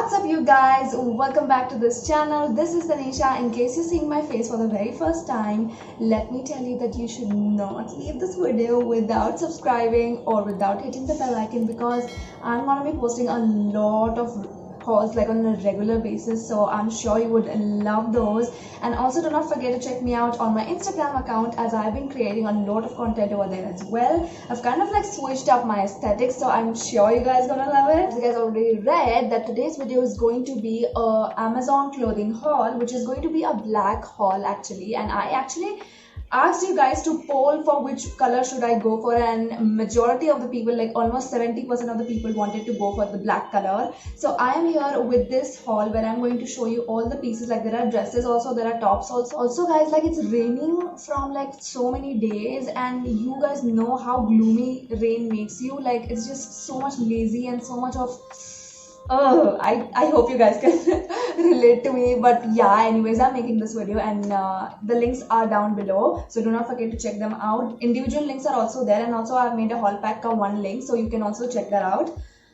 What's up you guys, welcome back to this channel. This is Tanisha. In case you're seeing my face for the very first time, let me tell you that you should not leave this video without subscribing or without hitting the bell icon, because I'm gonna be posting a lot of hauls like on a regular basis, so I'm sure you would love those. And also do not forget to check me out on my Instagram account, as I've been creating a lot of content over there as well. I've kind of like switched up my aesthetics, so I'm sure you guys gonna love it. As you guys already read that today's video is going to be a Amazon clothing haul, which is going to be a black haul actually. And I actually asked you guys to poll for which color should I go for, and majority of the people, like almost 70% of the people, wanted to go for the black color. So I am here with this haul where I'm going to show you all the pieces. Like there are dresses also, there are tops also guys, like it's raining from like so many days, and you guys know how gloomy rain makes you. Like it's just so much lazy and so much of I hope you guys can relate to me. But yeah, anyways, I'm making this video, and the links are down below, so do not forget to check them out. Individual links are also there, and also I've made a haul pack of one link, so you can also check that out.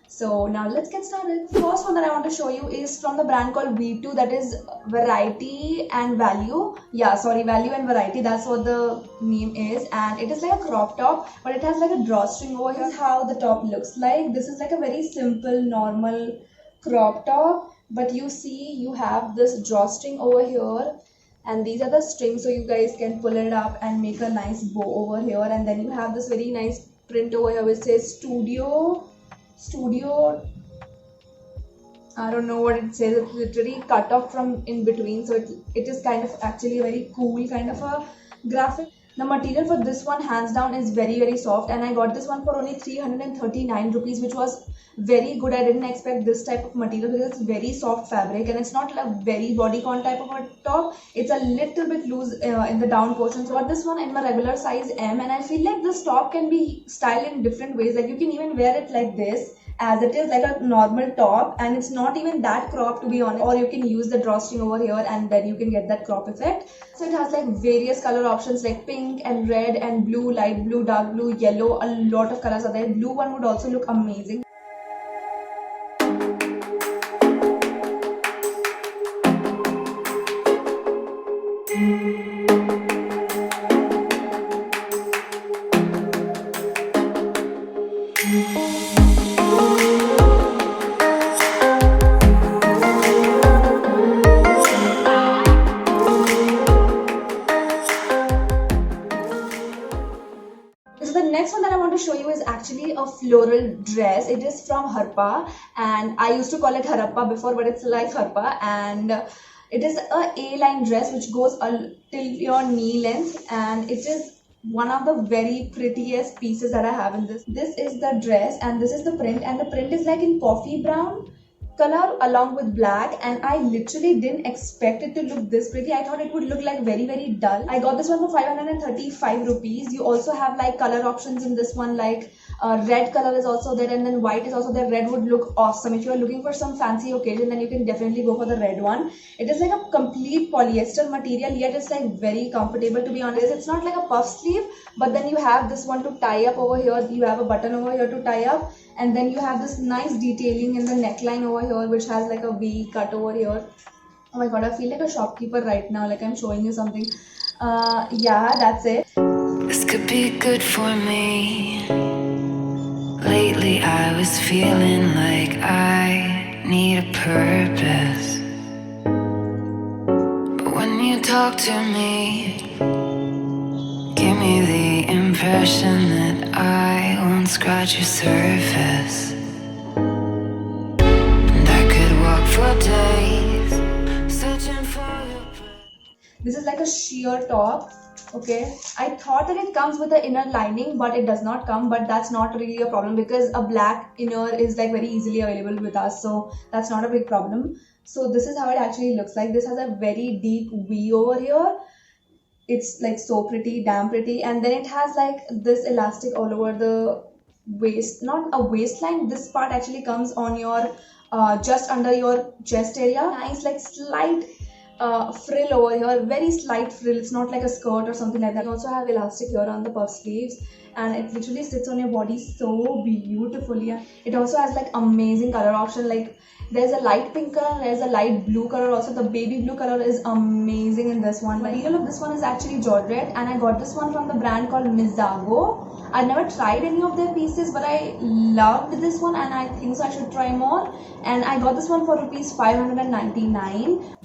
So now let's get started. First one that I want to show you is from the brand called V2, that is Variety and Value. Yeah, sorry, Value and Variety, that's what the name is. And it is like a crop top, but it has like a drawstring over here. This is how the top looks like. This is like a very simple normal crop top, but you see you have this drawstring over here, and these are the strings, so you guys can pull it up and make a nice bow over here. And then you have this very nice print over here which says studio, I don't know what it says. It's literally cut off from in between, so it is kind of actually a very cool kind of a graphic. The material for this one hands down is very soft, and I got this one for only 339 rupees, which was very good. I didn't expect this type of material because it's very soft fabric, and it's not like a very bodycon type of a top. It's a little bit loose in the down portion. So I got this one in my regular size M, and I feel like this top can be styled in different ways. Like you can even wear it like this, as it is like a normal top, and it's not even that cropped, to be honest. Or you can use the drawstring over here, and then you can get that crop effect. So it has like various color options like pink and red and blue, light blue, dark blue, yellow. A lot of colors are there. Blue one would also look amazing. So the next one that I want to show you is actually a floral dress. It is from Harpa, and I used to call it Harappa before, but it's like Harpa. And it is a A-line dress which goes till your knee length, and it is one of the very prettiest pieces that I have in this. This is the dress, and this is the print, and the print is like in coffee brown color along with black, and I literally didn't expect it to look this pretty. I thought it would look like very dull. I got this one for 535 rupees. You also have like color options in this one, like red color is also there, and then white is also there. Red would look awesome if you are looking for some fancy occasion, then you can definitely go for the red one. It is like a complete polyester material, yet it's like very comfortable, to be honest. It's not like a puff sleeve, but then you have this one to tie up over here. You have a button over here to tie up, and then you have this nice detailing in the neckline over here, which has like a V cut over here. Oh my god, I feel like a shopkeeper right now, like I'm showing you something. Yeah, that's it. This could be good for me. Lately I was feeling like I need a purpose, but when you talk to me, give me the impression that I won't scratch your surface, and I could walk for days searching for your breath. This is like a sheer top. Okay, I thought that it comes with an inner lining, but it does not come. But that's not really a problem, because a black inner is like very easily available with us, so that's not a big problem. So this is how it actually looks like. This has a very deep V over here. It's like so pretty, damn pretty. And then it has like this elastic all over the waist, not a waistline. This part actually comes on your just under your chest area. Nice like slight frill over here, very slight frill. It's not like a skirt or something like that. You also have elastic here on the puff sleeves, and it literally sits on your body so beautifully. It also has like amazing color option. Like There's a light pink color, there's a light blue color also. The baby blue color is amazing in this one. The material of this one is actually Georgette, and I got this one from the brand called Mizago. I've never tried any of their pieces, but I loved this one and I think so I should try more. And I got this one for rupees 599.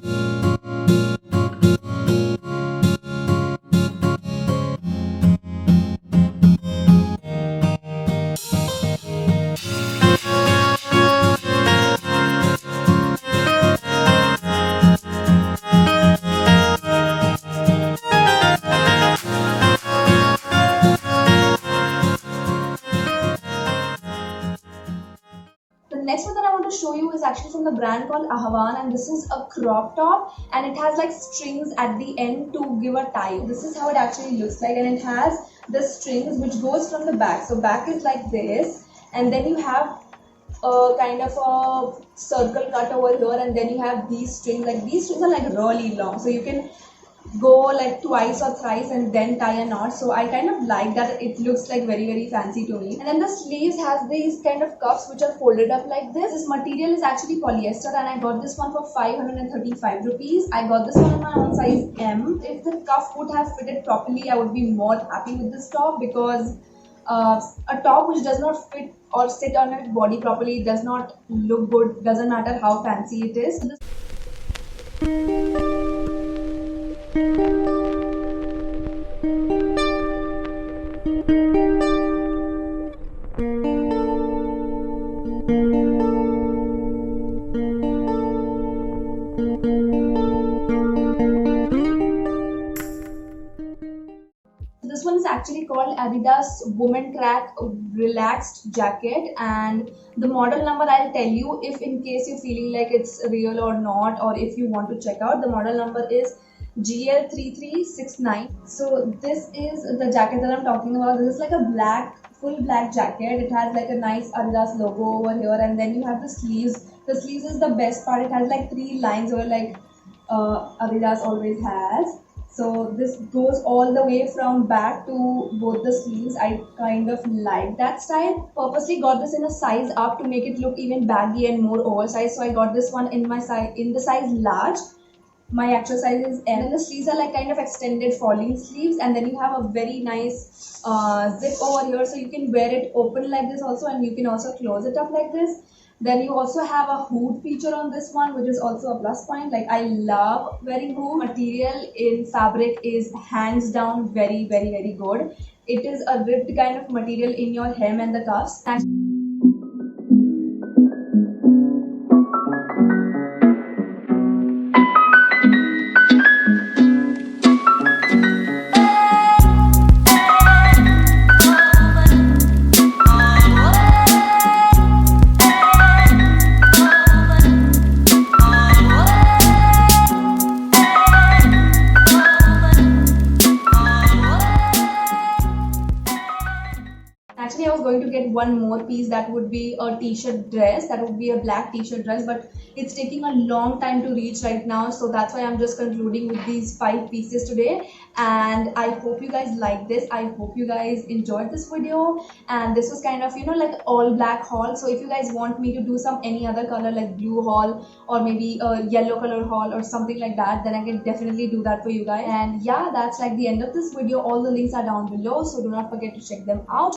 The next one that I want to show you is actually from the brand called Ahvan, and this is a crop top and it has like strings at the end to give a tie. This is how it actually looks like, and it has the strings which goes from the back. So back is like this, and then you have a kind of a circle cut over here, and then you have these strings. Like these strings are like really long, so you can go like twice or thrice and then tie a knot. So I kind of like that. It looks like very fancy to me. And then the sleeves has these kind of cuffs which are folded up like this. This material is actually polyester, and I got this one for 535 rupees. I got this one in my own size M. If the cuff would have fitted properly, I would be more happy with this top, because a top which does not fit or sit on its body properly does not look good, doesn't matter how fancy it is. This one is actually called Adidas Woman Track Relaxed Jacket, and the model number I'll tell you if in case you're feeling like it's real or not, or if you want to check out. The model number is GL3369. So this is the jacket that I'm talking about. This is like a full black jacket. It has like a nice Adidas logo over here, and then you have the sleeves. The sleeves is the best part. It has like 3 lines over, like Adidas always has. So this goes all the way from back to both the sleeves. I kind of like that style. Purposely got this in a size up to make it look even baggy and more oversized. So I got this one in the size large. My actual size is M. And the sleeves are like kind of extended falling sleeves, and then you have a very nice zip over here, so you can wear it open like this also, and you can also close it up like this. Then you also have a hood feature on this one, which is also a plus point. Like I love wearing hood. Material in fabric is hands down very good. It is a ribbed kind of material in your hem and the cuffs. Actually, I was going to get one more piece that would be a t-shirt dress, that would be a black t-shirt dress, but it's taking a long time to reach right now, so that's why I'm just concluding with these 5 pieces today. And I hope you guys like this. I hope you guys enjoyed this video, and this was kind of, you know, like all black haul. So if you guys want me to do any other color like blue haul, or maybe a yellow color haul or something like that, then I can definitely do that for you guys. And yeah, that's like the end of this video. All the links are down below, so do not forget to check them out.